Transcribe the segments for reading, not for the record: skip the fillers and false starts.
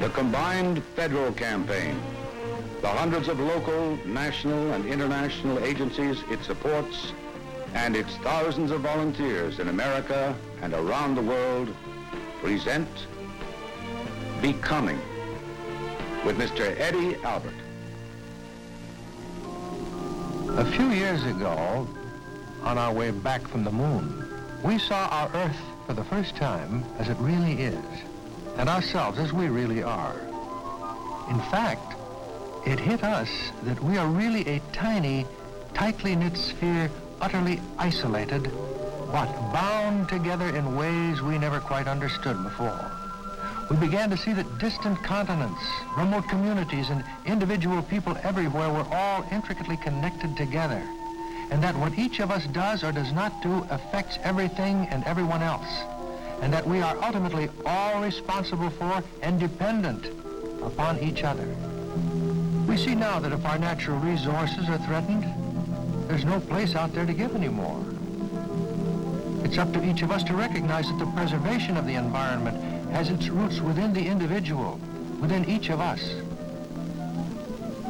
The combined federal campaign, the hundreds of local, national, and international agencies it supports, and its thousands of volunteers in America and around the world present Becoming with Mr. Eddie Albert. A few years ago, on our way back from the moon, we saw our Earth for the first time as it really is, and ourselves as we really are. In fact, it hit us that we are really a tiny, tightly knit sphere, utterly isolated, but bound together in ways we never quite understood before. We began to see that distant continents, remote communities, and individual people everywhere were all intricately connected together, and that what each of us does or does not do affects everything and everyone else, and that we are ultimately all responsible for and dependent upon each other. We see now that if our natural resources are threatened, there's no place out there to give anymore. It's up to each of us to recognize that the preservation of the environment has its roots within the individual, within each of us.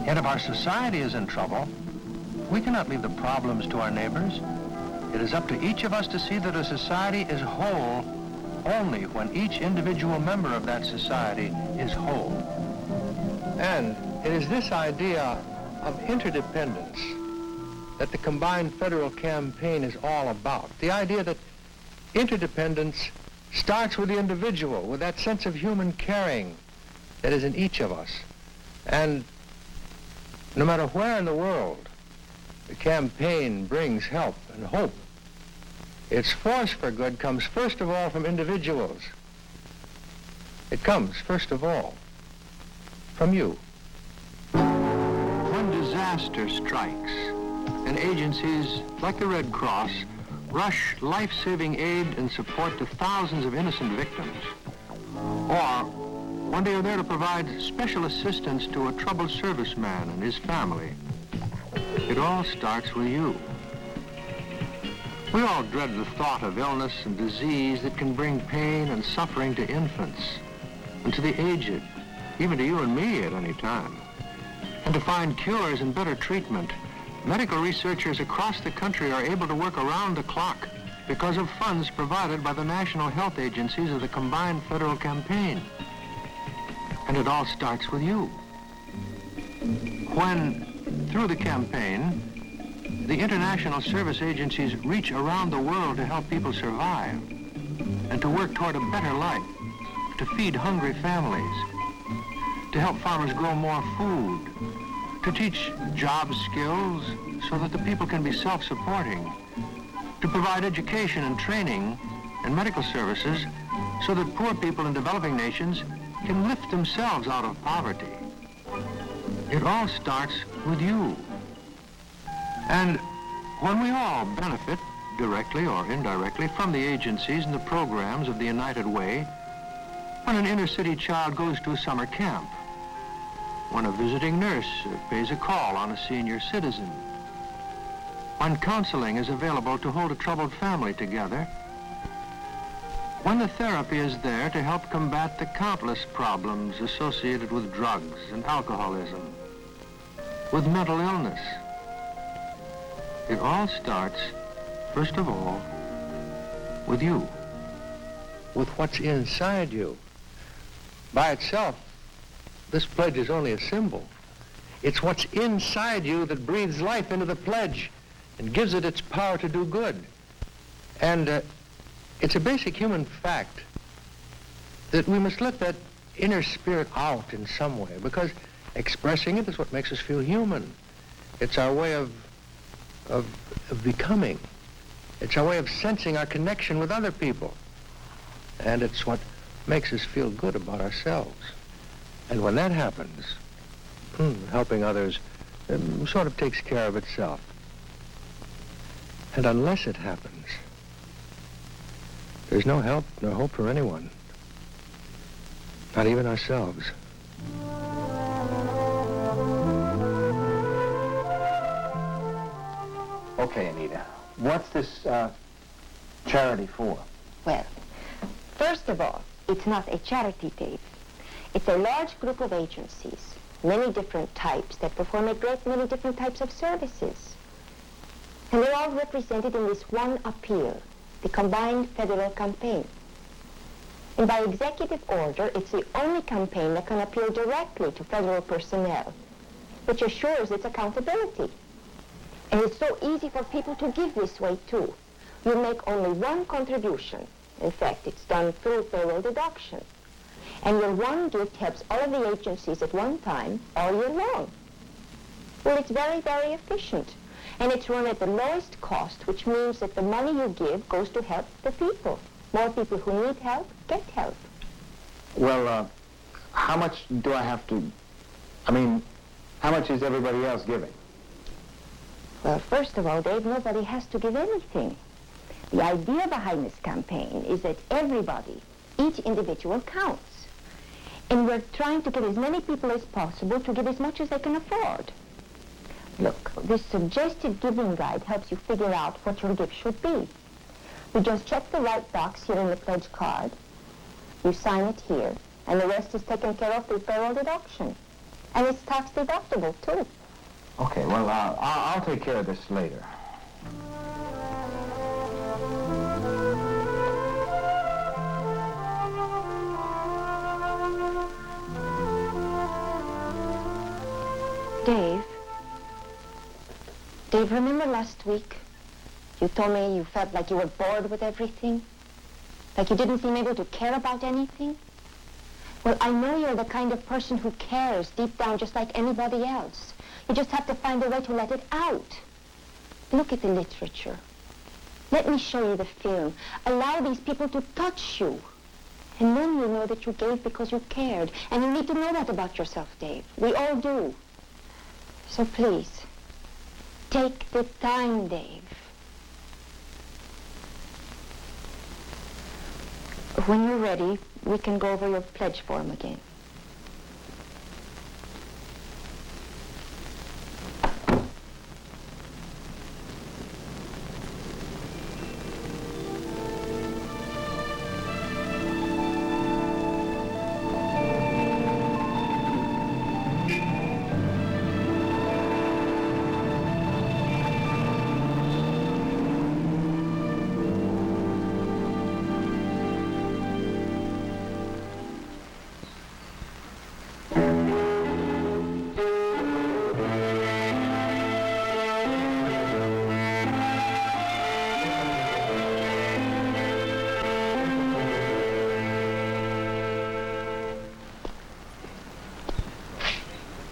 And if our society is in trouble, we cannot leave the problems to our neighbors. It is up to each of us to see that a society is whole only when each individual member of that society is whole. And it is this idea of interdependence that the combined federal campaign is all about. The idea that interdependence starts with the individual, with that sense of human caring that is in each of us. And no matter where in the world the campaign brings help and hope, its force for good comes first of all from individuals. It comes first of all from you. When disaster strikes, and agencies like the Red Cross rush life-saving aid and support to thousands of innocent victims, or when they are there to provide special assistance to a troubled serviceman and his family, it all starts with you. We all dread the thought of illness and disease that can bring pain and suffering to infants and to the aged, even to you and me at any time. And to find cures and better treatment, medical researchers across the country are able to work around the clock because of funds provided by the national health agencies of the combined federal campaign. And it all starts with you. When, through the campaign, the international service agencies reach around the world to help people survive and to work toward a better life, to feed hungry families, to help farmers grow more food, to teach job skills so that the people can be self-supporting, to provide education and training and medical services so that poor people in developing nations can lift themselves out of poverty. It all starts with you. And when we all benefit, directly or indirectly, from the agencies and the programs of the United Way, when an inner-city child goes to a summer camp, when a visiting nurse pays a call on a senior citizen, when counseling is available to hold a troubled family together, when the therapy is there to help combat the countless problems associated with drugs and alcoholism, with mental illness, it all starts, first of all, with you, with what's inside you. By itself, this pledge is only a symbol. It's what's inside you that breathes life into the pledge and gives it its power to do good. And it's a basic human fact that we must let that inner spirit out in some way, because expressing it is what makes us feel human. It's our way of becoming. It's our way of sensing our connection with other people. And it's what makes us feel good about ourselves. And when that happens, helping others sort of takes care of itself. And unless it happens, there's no help nor hope for anyone, not even ourselves. Okay, Anita, what's this charity for? Well, first of all, it's not a charity tape. It's a large group of agencies, many different types, that perform a great many different types of services. And they're all represented in this one appeal, the Combined Federal Campaign. And by executive order, it's the only campaign that can appeal directly to federal personnel, which assures its accountability. And it's so easy for people to give this way, too. You make only one contribution. In fact, it's done through payroll deduction. And your one gift helps all of the agencies at one time, all year long. Well, it's very, very efficient. And it's run at the lowest cost, which means that the money you give goes to help the people. More people who need help get help. Well, how much do I have to... how much is everybody else giving? Well, first of all, Dave, nobody has to give anything. The idea behind this campaign is that everybody, each individual counts. And we're trying to get as many people as possible to give as much as they can afford. Look, this suggested giving guide helps you figure out what your gift should be. You just check the right box here in the pledge card. You sign it here, and the rest is taken care of through payroll deduction. And it's tax deductible, too. Okay, well, I'll take care of this later. Dave, remember last week? You told me you felt like you were bored with everything? Like you didn't seem able to care about anything? Well, I know you're the kind of person who cares deep down just like anybody else. You just have to find a way to let it out. Look at the literature. Let me show you the film. Allow these people to touch you. And then you know that you gave because you cared. And you need to know that about yourself, Dave. We all do. So please, take the time, Dave. When you're ready, we can go over your pledge form again.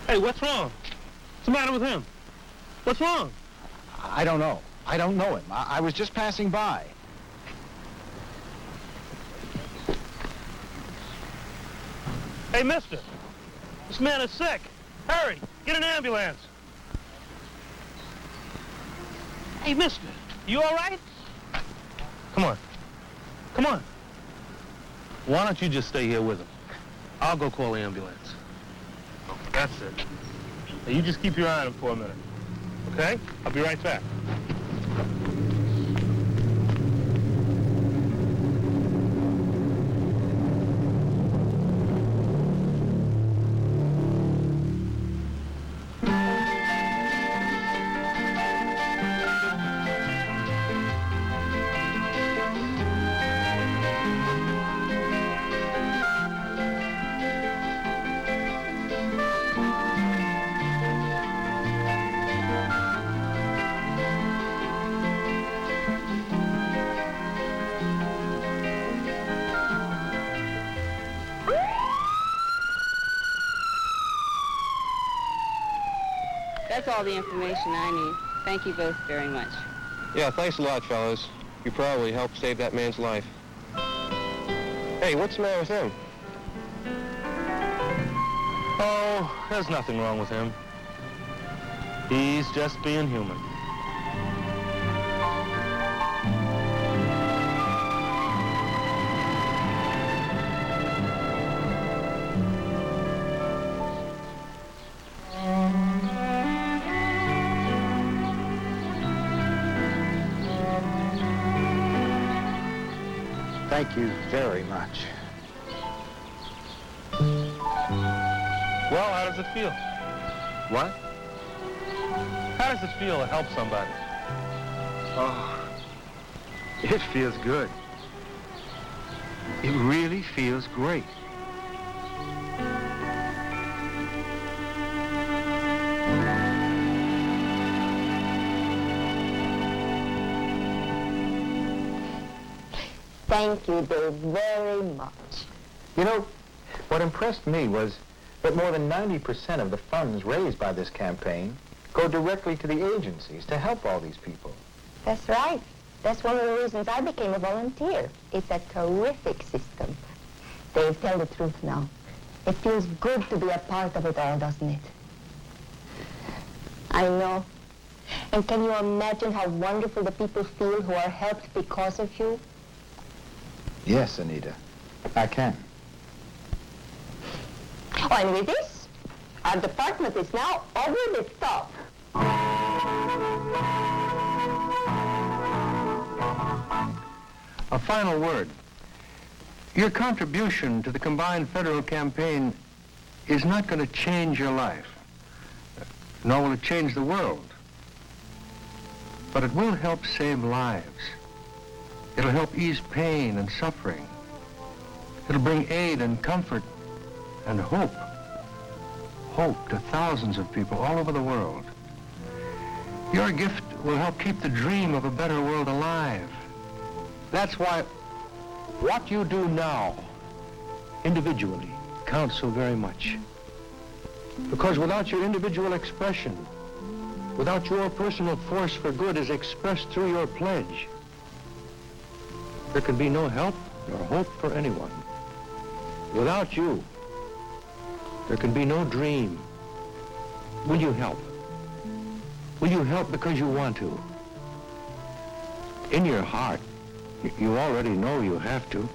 Hey, what's wrong? What's the matter with him? What's wrong? I don't know. I don't know him. I was just passing by. Hey, mister. This man is sick. Hurry, get an ambulance. Hey, mister, you all right? Come on. Come on. Why don't you just stay here with him? I'll go call the ambulance. That's it. Now, you just keep your eye on him for a minute. Okay? I'll be right back. That's all the information I need. Thank you both very much. Yeah, thanks a lot, fellows. You probably helped save that man's life. Hey, what's the matter with him? Oh, there's nothing wrong with him. He's just being human. Thank you very much. Well, how does it feel? What? How does it feel to help somebody? Oh, it feels good. It really feels great. Thank you, Dave, very much. You know, what impressed me was that more than 90% of the funds raised by this campaign go directly to the agencies to help all these people. That's right. That's one of the reasons I became a volunteer. It's a terrific system. Dave, tell the truth now. It feels good to be a part of it all, doesn't it? I know. And can you imagine how wonderful the people feel who are helped because of you? Yes, Anita, I can. Oh, and with this, our department is now over the top. A final word. Your contribution to the combined federal campaign is not going to change your life, nor will it change the world. But it will help save lives. It'll help ease pain and suffering. It'll bring aid and comfort and hope. Hope to thousands of people all over the world. Your gift will help keep the dream of a better world alive. That's why what you do now, individually, counts so very much. Because without your individual expression, without your personal force for good as expressed through your pledge, there can be no help nor hope for anyone. Without you, there can be no dream. Will you help? Will you help because you want to? In your heart, you already know you have to.